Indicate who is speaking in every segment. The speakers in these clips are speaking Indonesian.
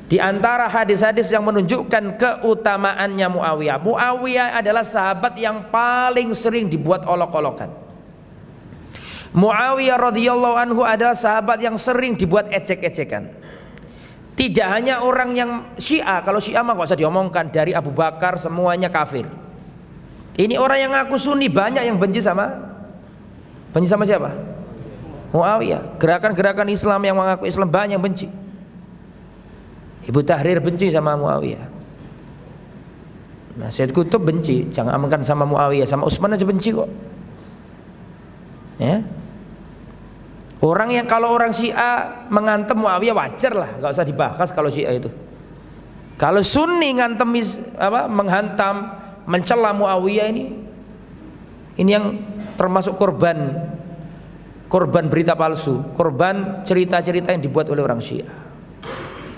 Speaker 1: Di antara hadis-hadis yang menunjukkan keutamaannya Muawiyah, Muawiyah adalah sahabat yang paling sering dibuat olok-olokan. Muawiyah radhiyallahu anhu adalah sahabat yang sering dibuat ejek-ejekan. Tidak hanya orang yang Syiah, kalau Syiah mah gak usah diomongkan, dari Abu Bakar semuanya kafir. Ini orang yang ngaku Sunni banyak yang benci sama siapa? Muawiyah. Gerakan-gerakan Islam yang mengaku Islam banyak yang benci. Ibu Tahrir benci sama Muawiyah. Nah, Syed Qutb benci, jangan amankan sama Muawiyah, sama Utsman aja benci kok. Ya. Kalau orang Syiah mengantem Muawiyah wajar lah, nggak usah dibahas kalau Syiah itu. Kalau Sunni menghantam, mencela Muawiyah ini yang termasuk korban berita palsu, korban cerita-cerita yang dibuat oleh orang Syiah.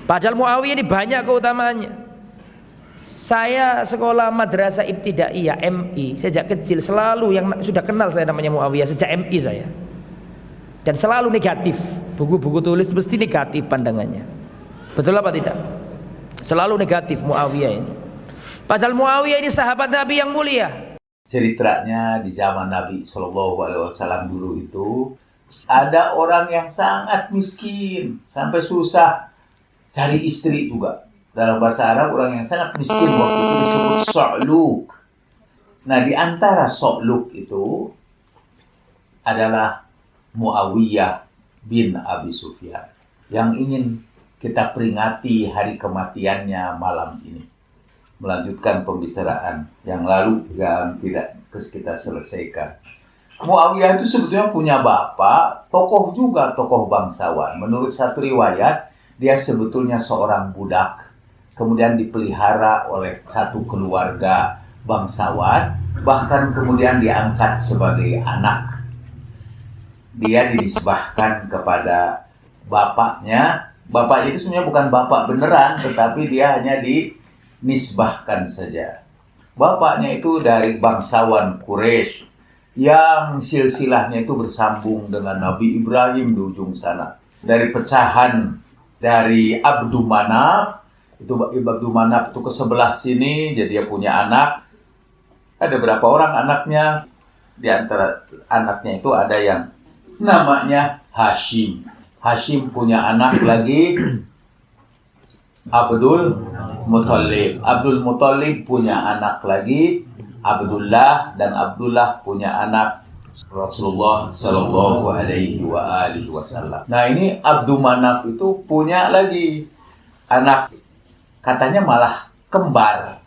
Speaker 1: Padahal Muawiyah ini banyak keutamaannya. Saya sekolah madrasah ibtidaiyah MI sejak kecil, selalu yang sudah kenal saya namanya Muawiyah sejak MI saya. Dan selalu negatif, buku-buku tulis mesti negatif pandangannya. Betul apa tidak? Selalu negatif Muawiyah ini. Padahal Muawiyah ini sahabat Nabi yang mulia.
Speaker 2: Ceritanya di zaman Nabi SAW dulu itu ada orang yang sangat miskin sampai susah cari istri juga. Dalam bahasa Arab orang yang sangat miskin waktu itu disebut so'luk. Nah, di antara so'luk itu adalah Muawiyah bin Abi Sufyan yang ingin kita peringati hari kematiannya malam ini. Melanjutkan pembicaraan yang lalu yang tidak kita selesaikan. Muawiyah itu sebetulnya punya bapak, tokoh juga, tokoh bangsawan. Menurut satu riwayat, dia sebetulnya seorang budak, kemudian dipelihara oleh satu keluarga bangsawan, bahkan kemudian diangkat sebagai anak. Dia dinisbahkan kepada bapaknya. Bapaknya itu sebenarnya bukan bapak beneran, tetapi dia hanya dinisbahkan saja. Bapaknya itu dari bangsawan Quraisy yang silsilahnya itu bersambung dengan Nabi Ibrahim di ujung sana. Dari pecahan dari Abdu Manaf, Abdu Manaf itu ke sebelah sini, jadi dia punya anak. Ada berapa orang anaknya? Di antara anaknya itu ada yang namanya Hashim. Hashim punya anak lagi Abdul Muthalib. Abdul Muthalib punya anak lagi Abdullah, dan Abdullah punya anak Rasulullah Shallallahu Alaihi Wasallam. Nah, ini Abdu Manaf itu punya lagi anak, katanya malah kembar.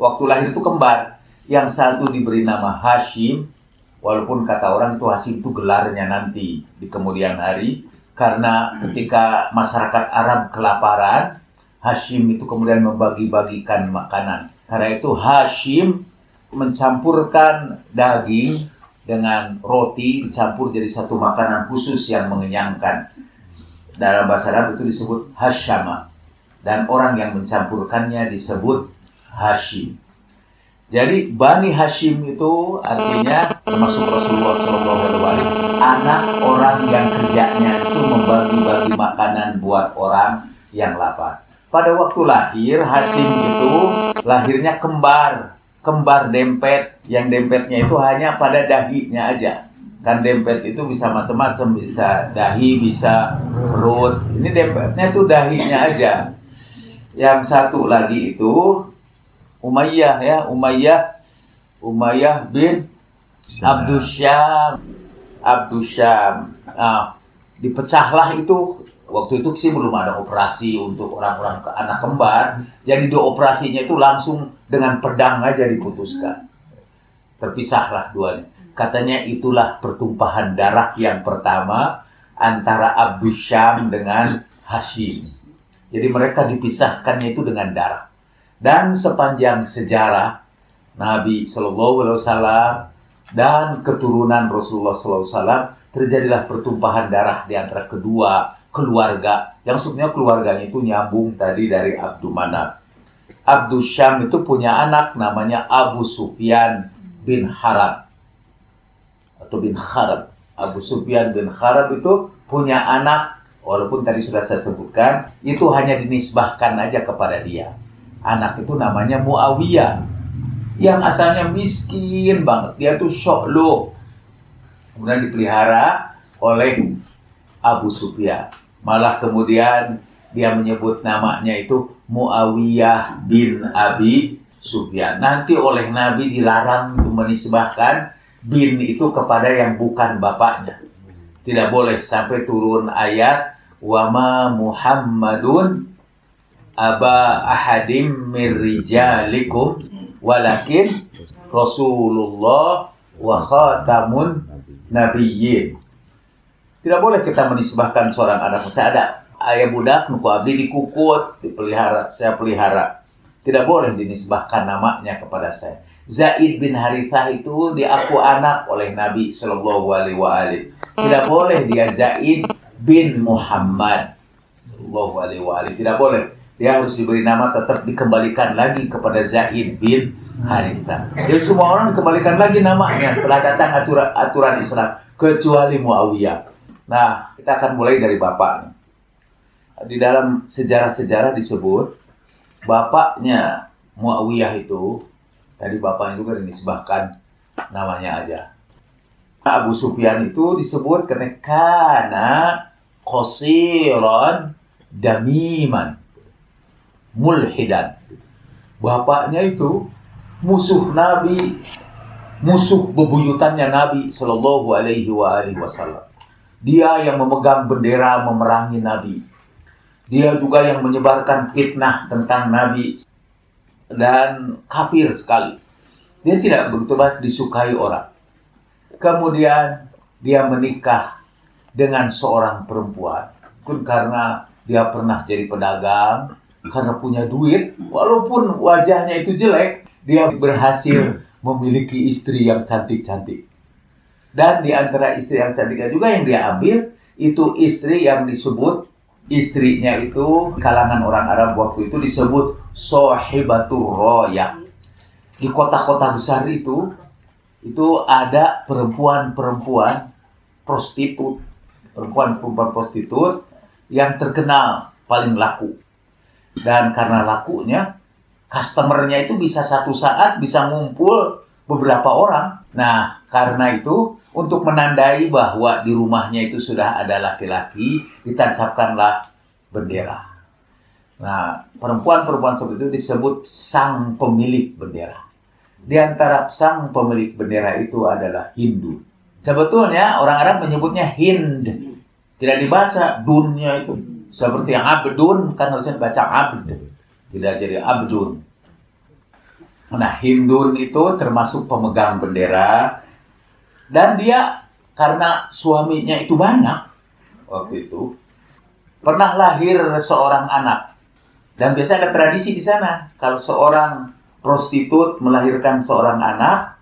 Speaker 2: Waktu lahir itu kembar. Yang satu diberi nama Hashim, walaupun kata orang itu Hashim itu gelarnya nanti di kemudian hari, karena ketika masyarakat Arab kelaparan, Hashim itu kemudian membagi-bagikan makanan. Karena itu Hashim mencampurkan daging dengan roti, dicampur jadi satu makanan khusus yang mengenyangkan. Dalam bahasa Arab itu disebut Hashama, dan orang yang mencampurkannya disebut Hashim. Jadi Bani Hashim itu artinya termasuk Rasulullah SAW, anak orang yang kerjanya itu membagi-bagi makanan buat orang yang lapar. Pada waktu lahir, Hashim itu lahirnya kembar dempet, yang dempetnya itu hanya pada dahinya aja. Kan dempet itu bisa macam-macam, bisa dahi, bisa perut. Ini dempetnya itu dahinya aja. Yang satu lagi itu Umayyah ya, Umayyah bin Abdusyam. Nah, dipecahlah itu. Waktu itu sih belum ada operasi untuk orang-orang anak kembar. Jadi operasinya itu langsung dengan pedang aja diputuskan. Terpisahlah duanya. Katanya itulah pertumpahan darah yang pertama antara Abdusyam dengan Hashim. Jadi mereka dipisahkannya itu dengan darah. Dan sepanjang sejarah Nabi SAW dan keturunan Rasulullah SAW terjadilah pertumpahan darah di antara kedua keluarga, yang sebenarnya keluarganya itu nyambung tadi dari Abdu Manaf. Abdu Syam itu punya anak namanya Abu Sufyan bin Harb atau bin Harb. Abu Sufyan bin Harb itu punya anak Walaupun tadi sudah saya sebutkan, itu hanya dinisbahkan aja kepada dia. Anak itu namanya Muawiyah, yang asalnya miskin banget. Dia tuh syoklo. Kemudian dipelihara oleh Abu Sufyan. Malah kemudian dia menyebut namanya itu Muawiyah bin Abi Sufyan. Nanti oleh Nabi dilarang untuk menisbahkan bin itu kepada yang bukan bapaknya. Tidak boleh sampai turun ayat wama Muhammadun aba ahadim mirrijalikum walakin Rasulullah wa khatamun nabiyyin. Tidak boleh kita menisbahkan seorang anak. Saya ada ayah budak nuku abdi dikukut, dipelihara, saya pelihara. Tidak boleh dinisbahkan namanya kepada saya. Zaid bin Harithah itu diaku anak oleh Nabi Shallallahu Alaihi Wasallam. Tidak boleh dia Zaid bin Muhammad Shallallahu Alaihi Wasallam. Tidak boleh. Dia harus diberi nama, tetap dikembalikan lagi kepada Zaid bin Harithah. Jadi semua orang dikembalikan lagi namanya setelah datang aturan Islam, kecuali Muawiyah. Nah, kita akan mulai dari bapaknya. Di dalam sejarah-sejarah disebut bapaknya Muawiyah itu, tadi bapaknya juga dinisbahkan namanya aja. Abu Sufyan itu disebut karena qasiran damiman mulhidan. Bapaknya itu musuh Nabi, musuh bebuyutannya Nabi Shallallahu Alaihi Wasallam. Dia yang memegang bendera memerangi Nabi. Dia juga yang menyebarkan fitnah tentang Nabi dan kafir sekali. Dia tidak begitu banyak disukai orang. Kemudian dia menikah dengan seorang perempuan. Mungkin karena dia pernah jadi pedagang, karena punya duit, walaupun wajahnya itu jelek, dia berhasil memiliki istri yang cantik-cantik. Dan di antara istri yang cantiknya juga yang dia ambil, itu istri yang disebut, istrinya itu kalangan orang Arab waktu itu disebut Sohibatur Roya. Di kota-kota besar itu ada perempuan-perempuan prostitut, perempuan-perempuan prostitut yang terkenal paling laku. Dan karena lakunya, customernya itu bisa satu saat bisa ngumpul beberapa orang. Nah, karena itu untuk menandai bahwa di rumahnya itu sudah ada laki-laki, ditancapkanlah bendera. Nah, perempuan-perempuan seperti itu disebut sang pemilik bendera. Di antara sang pemilik bendera itu adalah Hindu. Sebetulnya orang Arab menyebutnya Hind. Tidak dibaca dunnya itu. Seperti yang Abdun, kan harusnya dibaca Abd. Tidak jadi Abdun. Nah, Hindun itu termasuk pemegang bendera. Dan dia, karena suaminya itu banyak, waktu itu, pernah lahir seorang anak. Dan biasanya ada tradisi di sana. Kalau seorang prostitut melahirkan seorang anak,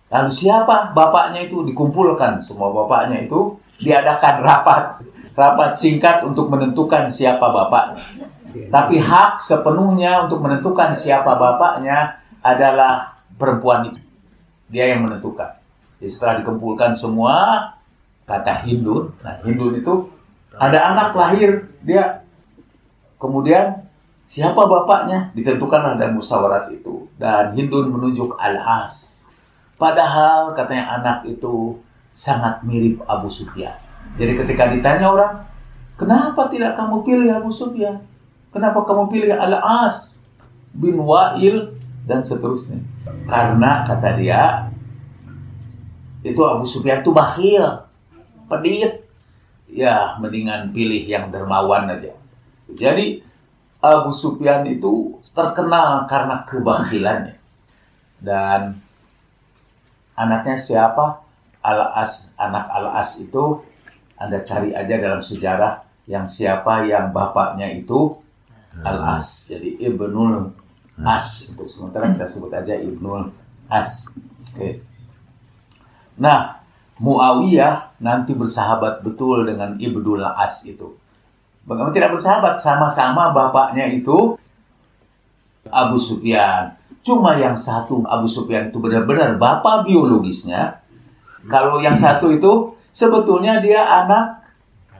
Speaker 2: lalu siapa bapaknya itu dikumpulkan. Semua bapaknya itu diadakan rapat singkat untuk menentukan siapa bapaknya. Tapi hak sepenuhnya untuk menentukan siapa bapaknya adalah perempuan itu. Dia yang menentukan. Jadi setelah dikumpulkan semua, kata Hindun. Nah, Hindun itu ada anak lahir, dia kemudian siapa bapaknya ditentukan ada musyawarat itu. Dan Hindun menunjuk Al-As. Padahal katanya anak itu sangat mirip Abu Sufyan. Jadi ketika ditanya orang, kenapa tidak kamu pilih Abu Sufyan? Kenapa kamu pilih Al-As bin Wa'il dan seterusnya? Karena kata dia, itu Abu Sufyan itu bakhil, pedit. Ya, mendingan pilih yang dermawan aja. Jadi Abu Sufyan itu terkenal karena kebakhilannya. Dan anaknya siapa? Al-As. Anak Al-As itu Anda cari aja dalam sejarah yang siapa yang bapaknya itu Al-As. Jadi Ibnul As. Untuk sementara kita sebut aja Ibnul As. Oke. Nah, Muawiyah nanti bersahabat betul dengan Ibnul As itu. Bagaimana tidak bersahabat? Sama-sama bapaknya itu Abu Sufyan. Cuma yang satu Abu Sufyan itu benar-benar bapak biologisnya. Kalau yang satu itu sebetulnya dia anak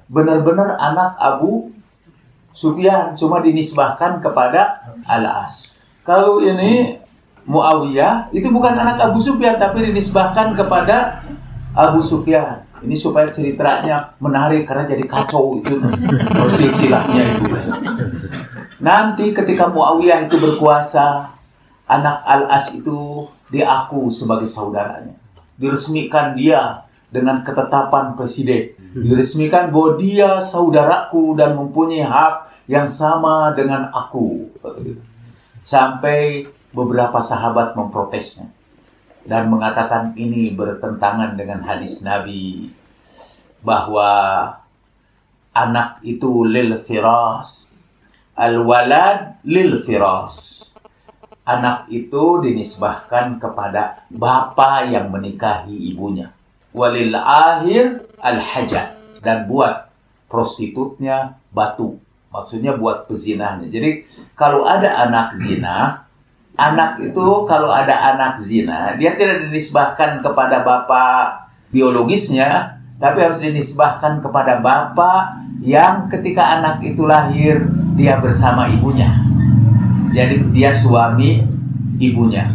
Speaker 2: benar-benar anak Abu Sufyan, cuma dinisbahkan kepada Al-As. Kalau ini Muawiyah, itu bukan anak Abu Sufyan, tapi dinisbahkan kepada Abu Sufyan. Ini supaya ceritanya menarik, karena jadi kacau itu silsilahnya itu. Nanti ketika Muawiyah itu berkuasa, anak Al-As itu diaku sebagai saudaranya. Diresmikan dia dengan ketetapan presiden. Diresmikan bahwa dia saudaraku dan mempunyai hak yang sama dengan aku. Sampai beberapa sahabat memprotesnya dan mengatakan ini bertentangan dengan hadis Nabi bahwa anak itu lil firas, al-walad lil firas. Anak itu dinisbahkan kepada bapa yang menikahi ibunya. Walil ahir al-hajar, dan buat prostitutnya batu. Maksudnya buat pezinahnya. Jadi kalau ada anak zina, anak itu kalau ada anak zina, dia tidak dinisbahkan kepada bapak biologisnya, tapi harus dinisbahkan kepada bapak yang ketika anak itu lahir, dia bersama ibunya. Jadi dia suami ibunya.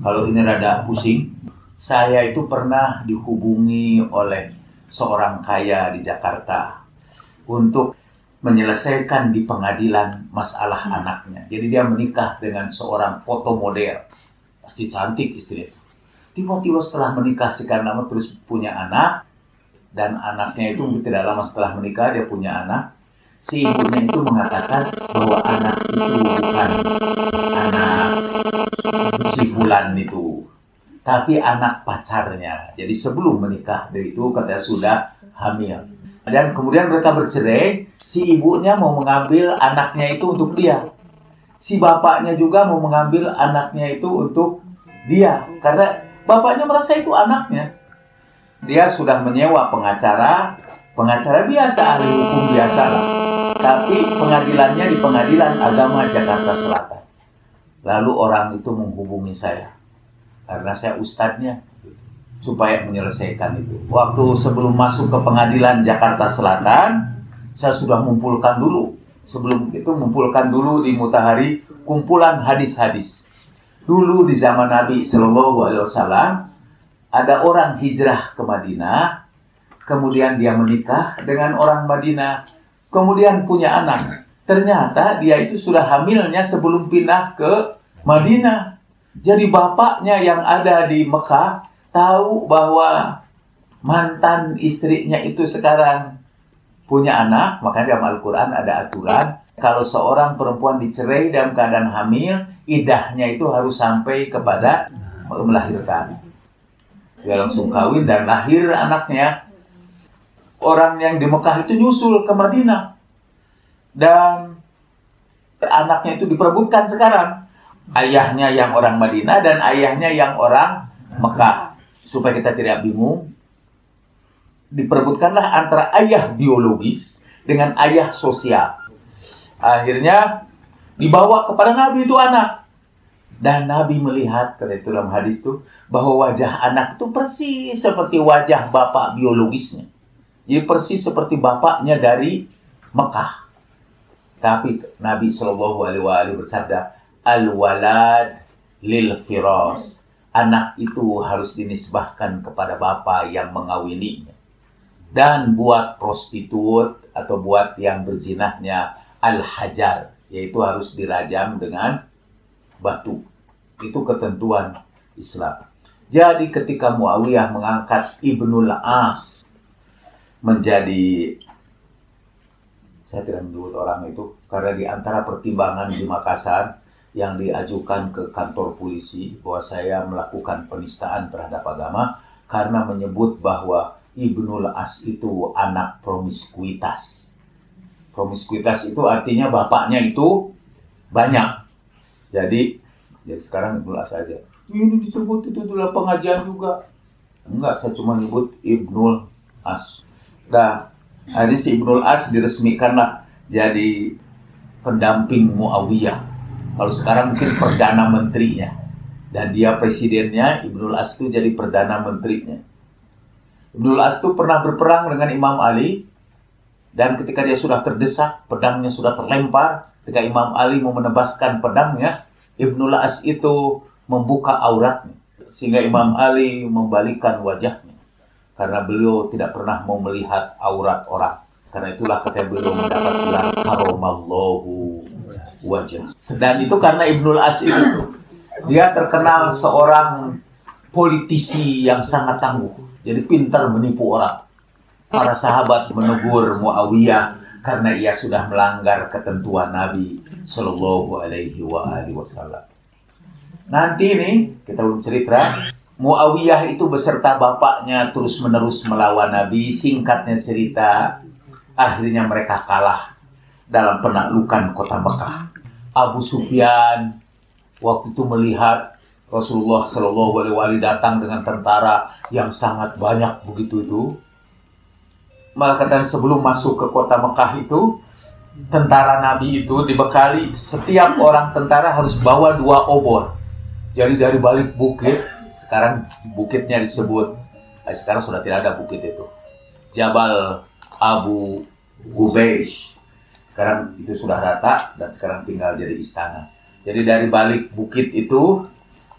Speaker 2: Kalau ini rada pusing, saya itu pernah dihubungi oleh seorang kaya di Jakarta untuk menyelesaikan di pengadilan masalah anaknya. Jadi dia menikah dengan seorang fotomodel. Pasti cantik istrinya. Tiba-tiba setelah menikah sekian lama terus punya anak. Dan anaknya itu tidak lama setelah menikah dia punya anak. Si ibunya itu mengatakan bahwa anak itu bukan anak si fulan itu, tapi anak pacarnya. Jadi sebelum menikah dari itu katanya sudah hamil. Dan kemudian mereka bercerai, si ibunya mau mengambil anaknya itu untuk dia. Si bapaknya juga mau mengambil anaknya itu untuk dia. Karena bapaknya merasa itu anaknya. Dia sudah menyewa pengacara biasa, ahli hukum biasa lah. Tapi pengadilannya di Pengadilan Agama Jakarta Selatan. Lalu orang itu menghubungi saya. Karena saya ustadznya. Supaya menyelesaikan itu. Waktu sebelum masuk ke Pengadilan Jakarta Selatan, saya sudah mengumpulkan dulu. Sebelum itu mengumpulkan dulu di Mutahari kumpulan hadis-hadis. Dulu di zaman Nabi SAW, ada orang hijrah ke Madinah, kemudian dia menikah dengan orang Madinah, kemudian punya anak. Ternyata dia itu sudah hamilnya sebelum pindah ke Madinah. Jadi bapaknya yang ada di Mekah tahu bahwa mantan istrinya itu sekarang punya anak. Makanya dalam Al-Quran ada aturan, kalau seorang perempuan dicerai dalam keadaan hamil, iddahnya itu harus sampai kepada melahirkan. Dia langsung kawin dan lahir anaknya. Orang yang di Mekah itu nyusul ke Madinah. Dan anaknya itu diperebutkan sekarang. Ayahnya yang orang Madinah dan ayahnya yang orang Mekah. Supaya kita tidak bingung, diperebutkanlah antara ayah biologis dengan ayah sosial. Akhirnya dibawa kepada Nabi itu anak. Dan Nabi melihat, kata itu dalam hadis itu, bahwa wajah anak itu persis seperti wajah bapak biologisnya. Jadi persis seperti bapaknya dari Mekah. Tapi Nabi SAW bersabda, al-walad lil firas. Anak itu harus dinisbahkan kepada bapa yang mengawininya. Dan buat prostitut atau buat yang berzinahnya al-hajar, yaitu harus dirajam dengan batu. Itu ketentuan Islam. Jadi ketika Muawiyah mengangkat Ibnul As menjadi, saya tidak menyebut orang itu, karena di antara pertimbangan di Makassar yang diajukan ke kantor polisi bahwa saya melakukan penistaan terhadap agama karena menyebut bahwa Ibnul As itu anak promiskuitas. Promiskuitas itu artinya bapaknya itu banyak. Jadi sekarang Ibnul As saja. Ini disebut itu dalam pengajian juga. Enggak, saya cuma nyebut Ibnul As. Nah, hari si Ibnul As diresmikanlah jadi pendamping Muawiyah. Kalau sekarang mungkin Perdana Menterinya. Dan dia presidennya, Ibnul As itu jadi Perdana Menterinya. Ibnul As itu pernah berperang dengan Imam Ali. Dan ketika dia sudah terdesak, pedangnya sudah terlempar, ketika Imam Ali mau menebaskan pedangnya, Ibnul As itu membuka auratnya, sehingga Imam Ali membalikkan wajahnya, karena beliau tidak pernah mau melihat aurat orang. Karena itulah ketika beliau mendapat gelar karamallahu wajah. Dan itu karena Ibnul As itu, dia terkenal seorang politisi yang sangat tangguh. Jadi pintar menipu orang. Para sahabat menegur Muawiyah karena ia sudah melanggar ketentuan Nabi Shallallahu Alaihi Wasallam. Nanti nih kita belum cerita, Muawiyah itu beserta bapaknya terus-menerus melawan Nabi. Singkatnya cerita, akhirnya mereka kalah dalam penaklukan kota Mekah. Abu Sufyan waktu itu melihat Rasulullah Shallallahu Alaihi Wasallam datang dengan tentara yang sangat banyak begitu itu. Malah katanya sebelum masuk ke kota Mekah itu, tentara Nabi itu dibekali, setiap orang tentara harus bawa 2 obor. Jadi dari balik bukit, sekarang bukitnya disebut, sekarang sudah tidak ada bukit itu, Jabal Abu Gubeish. Sekarang itu sudah rata dan sekarang tinggal jadi istana. Jadi dari balik bukit itu,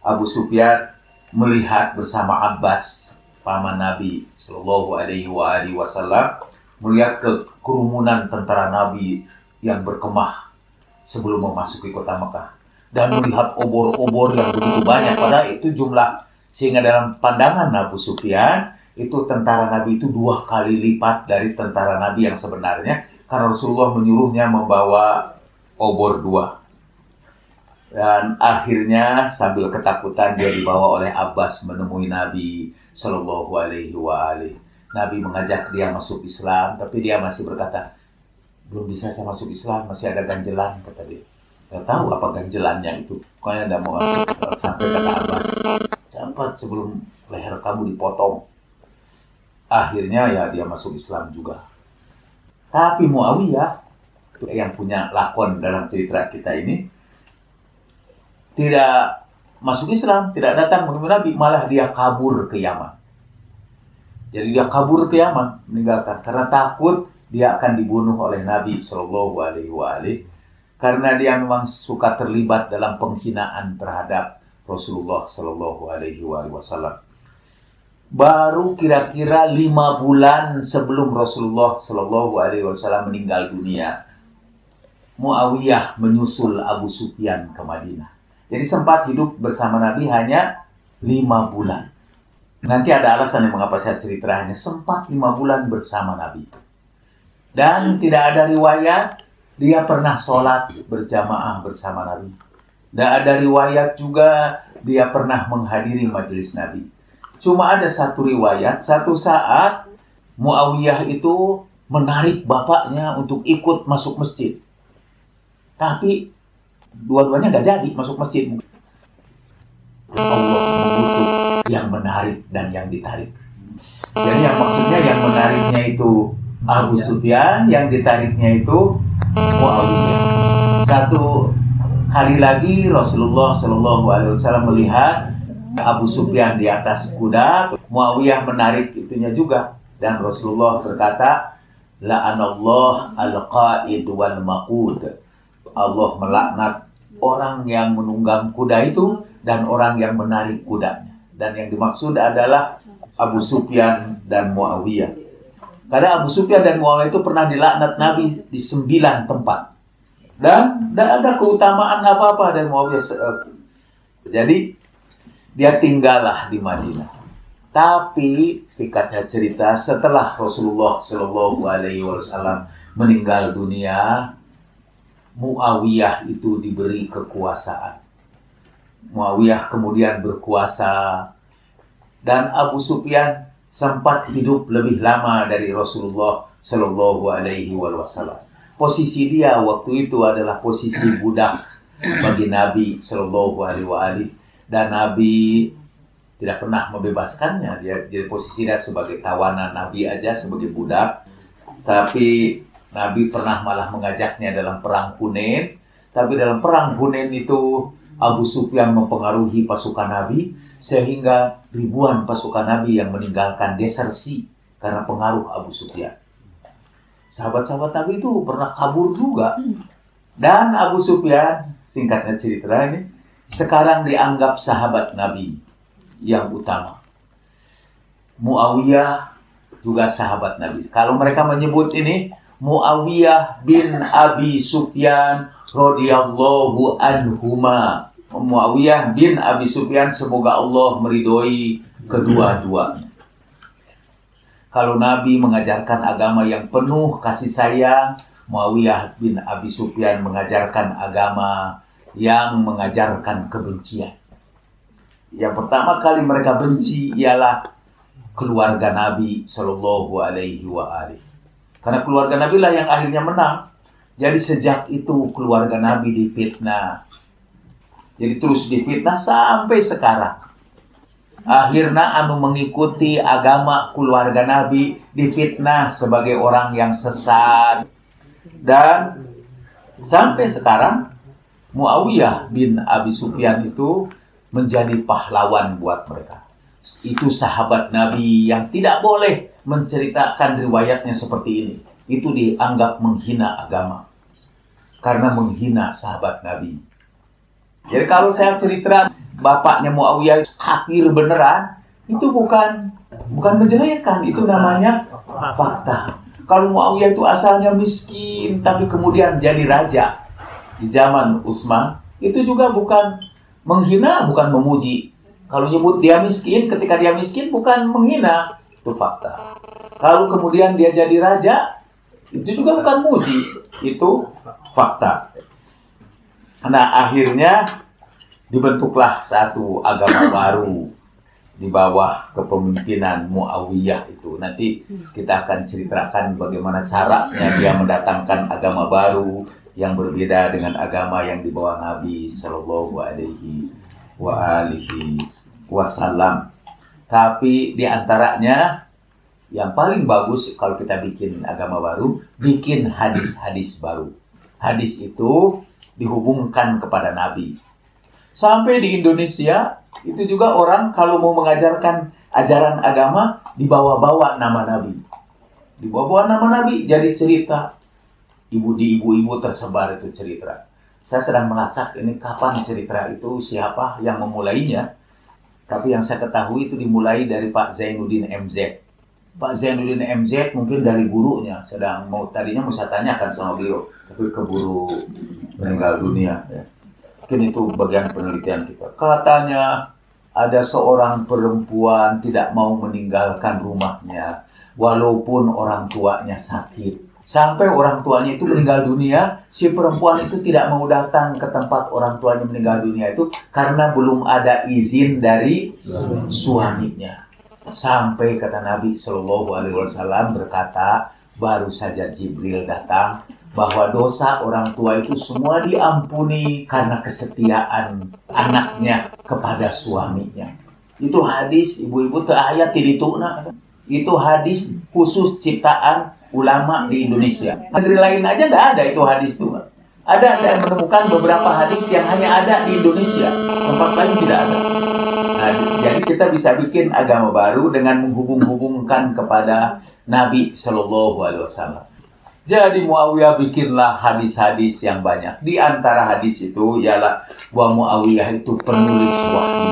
Speaker 2: Abu Sufyan melihat bersama Abbas, paman Nabi Shallallahu Alaihi Wasallam, melihat kerumunan tentara Nabi yang berkemah sebelum memasuki kota Mekah, dan melihat obor-obor yang begitu banyak. Padahal itu jumlah, sehingga dalam pandangan Abu Sufyan itu tentara Nabi itu 2 kali lipat dari tentara Nabi yang sebenarnya, karena Rasulullah menyuruhnya membawa obor 2. Dan akhirnya sambil ketakutan dia dibawa oleh Abbas menemui Nabi Shallallahu Alaihi Wasallam. Nabi mengajak dia masuk Islam, tapi dia masih berkata, belum bisa saya masuk Islam, masih ada ganjelan, kata dia. Tidak tahu apa ganjelannya itu. Pokoknya tidak mau masuk. Sampai kata Abbas, cepat sebelum leher kamu dipotong. Akhirnya ya dia masuk Islam juga. Tapi Muawiyah yang punya lakon dalam cerita kita ini tidak masuk Islam, tidak datang menemui Nabi, malah dia kabur ke Yaman. Jadi dia kabur ke Yaman, meninggalkan, karena takut dia akan dibunuh oleh Nabi Shallallahu Alaihi Wasallam, karena dia memang suka terlibat dalam penghinaan terhadap Rasulullah Shallallahu Alaihi Wasallam. Baru kira-kira 5 bulan sebelum Rasulullah Shallallahu Alaihi Wasallam meninggal dunia, Muawiyah menyusul Abu Sufyan ke Madinah. Jadi sempat hidup bersama Nabi hanya 5 bulan. Nanti ada alasan yang mengapa saya cerita hanya sempat 5 bulan bersama Nabi. Dan tidak ada riwayat dia pernah sholat berjamaah bersama Nabi. Tidak ada riwayat juga dia pernah menghadiri majelis Nabi. Cuma ada satu riwayat, satu saat Muawiyah itu menarik bapaknya untuk ikut masuk masjid. Tapi dua-duanya nggak jadi masuk masjid. Allah membutuh yang menarik dan yang ditarik. Jadi yang maksudnya yang menariknya itu Abu Sufyan, yang ditariknya itu Muawiyah. Satu kali lagi Rasulullah Shallallahu Alaihi Wasallam melihat Abu Sufyan di atas kuda, Muawiyah menarik itunya juga, dan Rasulullah berkata, la'anallah al-qa'id wal maqud. Allah melaknat orang yang menunggang kuda itu dan orang yang menarik kudanya. Dan yang dimaksud adalah Abu Sufyan dan Muawiyah. Karena Abu Sufyan dan Muawiyah itu pernah dilaknat Nabi di 9 tempat. Dan tidak ada keutamaan apa-apa dari Muawiyah. Jadi dia tinggallah di Madinah. Tapi singkatnya cerita, setelah Rasulullah Shallallahu Alaihi Wasallam meninggal dunia, Muawiyah itu diberi kekuasaan. Muawiyah kemudian berkuasa, dan Abu Sufyan sempat hidup lebih lama dari Rasulullah Shallallahu Alaihi Wasallam. Posisi dia waktu itu adalah posisi budak bagi Nabi Shallallahu Alaihi Wasallam, dan Nabi tidak pernah membebaskannya. Dia posisi dia sebagai tawanan Nabi aja, sebagai budak. Tapi Nabi pernah malah mengajaknya dalam perang Hunain. Tapi dalam perang Hunain itu Abu Sufyan mempengaruhi pasukan Nabi, sehingga ribuan pasukan Nabi yang meninggalkan desersi karena pengaruh Abu Sufyan. Sahabat-sahabat Nabi itu pernah kabur juga. Dan Abu Sufyan, singkatnya cerita ini, sekarang dianggap sahabat Nabi yang utama. Muawiyah juga sahabat Nabi. Kalau mereka menyebut ini Muawiyah bin Abi Sufyan radhiyallahu anhuma. Muawiyah bin Abi Sufyan, semoga Allah meridhoi kedua-duanya. Kalau Nabi mengajarkan agama yang penuh kasih sayang, Muawiyah bin Abi Sufyan mengajarkan agama yang mengajarkan kebencian. Yang pertama kali mereka benci ialah keluarga Nabi Shallallahu Alaihi Wasallam. Karena keluarga Nabi lah yang akhirnya menang. Jadi sejak itu keluarga Nabi difitnah. Jadi terus difitnah sampai sekarang. Akhirnya mengikuti agama keluarga Nabi difitnah sebagai orang yang sesat. Dan sampai sekarang Muawiyah bin Abi Sufyan itu menjadi pahlawan buat mereka. Itu sahabat Nabi yang tidak boleh menceritakan riwayatnya seperti ini. Itu dianggap menghina agama. Karena menghina sahabat Nabi. Jadi kalau saya cerita bapaknya Muawiyah kafir beneran, itu bukan menjelekkan, itu namanya fakta. Kalau Muawiyah itu asalnya miskin, tapi kemudian jadi raja di zaman Utsman, itu juga bukan menghina, bukan memuji. Kalau nyebut dia miskin, ketika dia miskin bukan menghina, itu fakta. Kalau kemudian dia jadi raja, itu juga bukan muji, itu fakta. Nah, akhirnya dibentuklah satu agama baru di bawah kepemimpinan Muawiyah itu. Nanti kita akan ceritakan bagaimana caranya dia mendatangkan agama baru yang berbeda dengan agama yang dibawa Nabi Shallallahu Alaihi Wasallam. Tapi di antaranya yang paling bagus kalau kita bikin agama baru, bikin hadis-hadis baru. Hadis itu dihubungkan kepada Nabi. Sampai di Indonesia, itu juga orang kalau mau mengajarkan ajaran agama, dibawa-bawa nama Nabi. Dibawa-bawa nama Nabi, jadi cerita. Ibu-ibu tersebar itu cerita. Saya sedang melacak ini kapan cerita itu, siapa yang memulainya. Tapi yang saya ketahui itu dimulai dari Pak Zainuddin MZ. Pak Zainuddin MZ mungkin dari gurunya, tadinya mau saya tanyakan sama beliau, tapi keburu meninggal dunia. Ya. Mungkin itu bagian penelitian kita. Katanya ada seorang perempuan tidak mau meninggalkan rumahnya walaupun orang tuanya sakit. Sampai orang tuanya itu meninggal dunia, si perempuan itu tidak mau datang ke tempat orang tuanya meninggal dunia itu karena belum ada izin dari suaminya. Sampai kata Nabi Shallallahu Alaihi Wasallam berkata, baru saja Jibril datang bahwa dosa orang tua itu semua diampuni karena kesetiaan anaknya kepada suaminya. Itu hadis ibu-ibu teu aya ti dituna. Itu hadis khusus ciptaan ulama di Indonesia. Negeri lain aja enggak ada itu hadis itu. Ada, saya menemukan beberapa hadis yang hanya ada di Indonesia. Tempat lain tidak ada. Nah, jadi kita bisa bikin agama baru dengan menghubung-hubungkan kepada Nabi Shallallahu Alaihi Wasallam. Jadi Muawiyah bikinlah hadis-hadis yang banyak. Di antara hadis itu ialah bahwa Muawiyah itu penulis wahyu.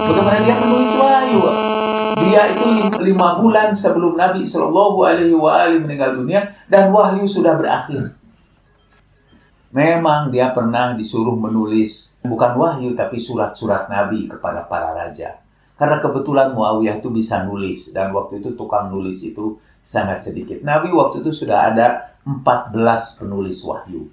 Speaker 2: Bagaimana dia penulis wahyu? Dia itu 5 bulan sebelum Nabi Shallallahu Alaihi Wasallam meninggal dunia dan wahyu sudah berakhir. Memang dia pernah disuruh menulis bukan wahyu tapi surat-surat Nabi kepada para raja. Karena kebetulan Muawiyah itu bisa nulis dan waktu itu tukang nulis itu sangat sedikit. Nabi waktu itu sudah ada 14 penulis wahyu.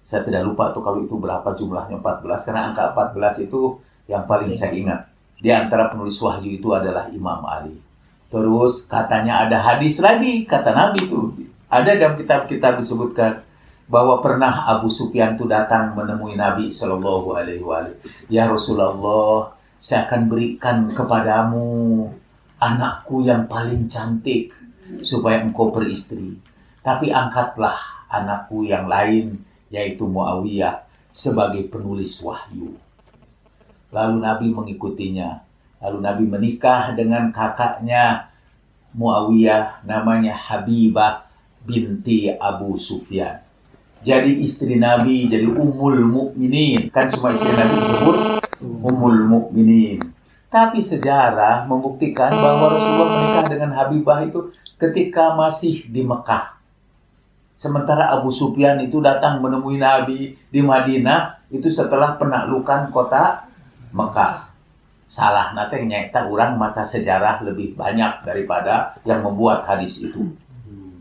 Speaker 2: Saya tidak lupa tuh kalau itu berapa jumlahnya 14 karena angka 14 itu yang paling saya ingat. Di antara penulis wahyu itu adalah Imam Ali. Terus katanya ada hadis lagi kata Nabi itu. Ada dalam kitab-kitab disebutkan bahwa pernah Abu Sufyan itu datang menemui Nabi Shallallahu Alaihi Wasallam. Ya Rasulullah, saya akan berikan kepadamu anakku yang paling cantik supaya engkau beristri. Tapi angkatlah anakku yang lain, yaitu Muawiyah, sebagai penulis wahyu. Lalu Nabi mengikutinya. Lalu Nabi menikah dengan kakaknya Muawiyah, namanya Habibah binti Abu Sufyan. Jadi istri Nabi, jadi Ummul Mukminin. Kan semua istri Nabi disebut Ummul Mukminin. Tapi sejarah membuktikan bahwa Rasulullah menikah dengan Habibah itu ketika masih di Mekah. Sementara Abu Sufyan itu datang menemui Nabi di Madinah itu setelah penaklukan kota Mekah. Salah nanti nyata orang maca sejarah lebih banyak daripada yang membuat hadis itu.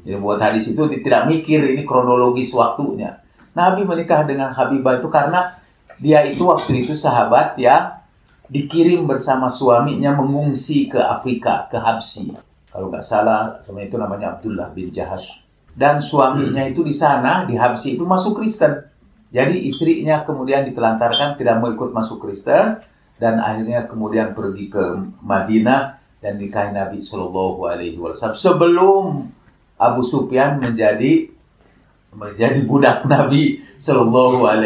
Speaker 2: Jadi buat hadis itu tidak mikir ini kronologis waktunya. Nabi menikah dengan Habibah itu karena dia itu waktu itu sahabat yang dikirim bersama suaminya mengungsi ke Afrika, ke Habsyi. Kalau nggak salah, sama itu namanya Abdullah bin Jahash. Dan suaminya itu di sana, di Habsyi itu masuk Kristen. Jadi istrinya kemudian ditelantarkan, tidak mau ikut masuk Kristen. Dan akhirnya kemudian pergi ke Madinah dan nikahi Nabi SAW. Sebelum Abu Sufyan menjadi budak Nabi SAW.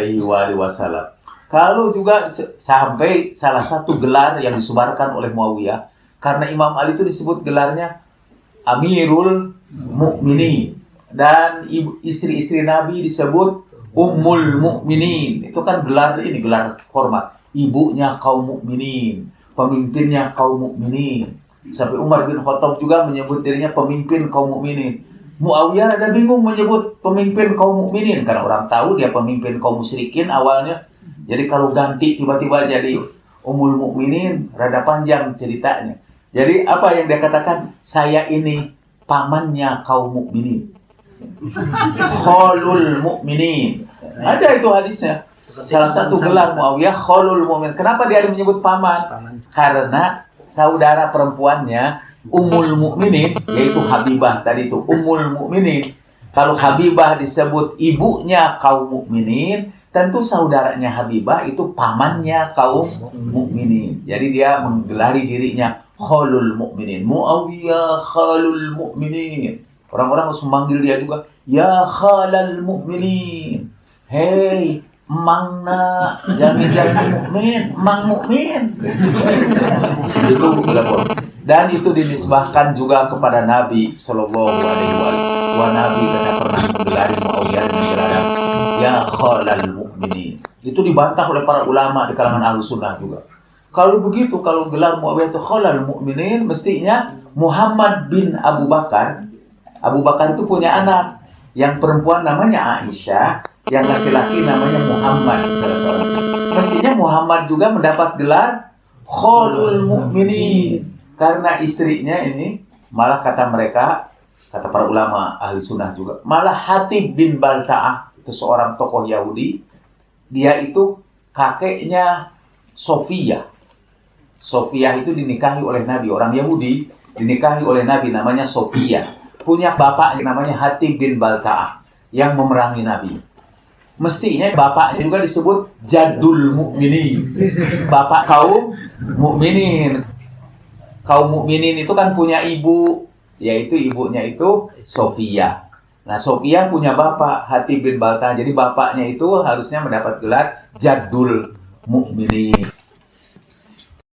Speaker 2: Kalau juga sampai salah satu gelar yang disebarkan oleh Muawiyah, karena Imam Ali itu disebut gelarnya Amirul Mukminin, dan istri-istri Nabi disebut Ummul Mukminin. Itu kan gelar hormat. Ibunya kaum mukminin, pemimpinnya kaum mukminin. Sampai Umar bin Khattab juga menyebut dirinya pemimpin kaum mukminin. Muawiyah ada bingung menyebut pemimpin kaum mukminin karena orang tahu dia pemimpin kaum musyrikin awalnya. Jadi kalau ganti tiba-tiba jadi Ummul Mukminin, rada panjang ceritanya. Jadi apa yang dia katakan? Saya ini pamannya kaum mukminin. Khalul mukminin. Ada itu hadisnya. Salah satu gelar Muawiyah Khalul Mukminin. Kenapa dia menyebut paman? Karena saudara perempuannya Ummul Mukminin, yaitu Habibah tadi itu Ummul Mukminin. Kalau Habibah disebut ibunya kaum mukminin, tentu saudaranya Habibah itu pamannya kaum mukminin. Jadi dia menggelari dirinya Khalul Mukminin. Muawiyah Khalul Mukminin. Orang-orang harus memanggil dia juga ya Khalal Mukminin. Hei Mangna, jami-jami mukmin, mang mukmin. Itu belakang. Dan itu dinisbahkan juga kepada Nabi Sallallahu Alaihi Wasallam. Nabi kata pernah menggelari Muawiyah dengan gelar ya Khalal Mukminin. Itu dibantah oleh para ulama di kalangan Ahlus Sunnah juga. Kalau begitu, kalau gelar Muawiyah itu Khalal Mukminin, mestinya Muhammad bin Abu Bakar. Abu Bakar itu punya anak yang perempuan namanya Aisyah, yang laki-laki namanya Muhammad. Mestinya Muhammad juga mendapat gelar Khalul Mukminin karena istrinya ini malah kata mereka, kata para ulama ahli sunnah juga, malah Hatib bin Balta'ah itu seorang tokoh Yahudi. Dia itu kakeknya Sofia. Sofia itu dinikahi oleh Nabi, orang Yahudi dinikahi oleh Nabi namanya Sofia. Punya bapak namanya Hatib bin Balta'ah yang memerangi Nabi. Mestinya bapaknya juga disebut Jadul Mukminin, bapak kaum mukminin. Kaum mukminin itu kan punya ibu, yaitu ibunya itu Sofia. Nah, Sofia punya bapak Hatib bin Balta'ah. Jadi bapaknya itu harusnya mendapat gelar Jadul Mukminin.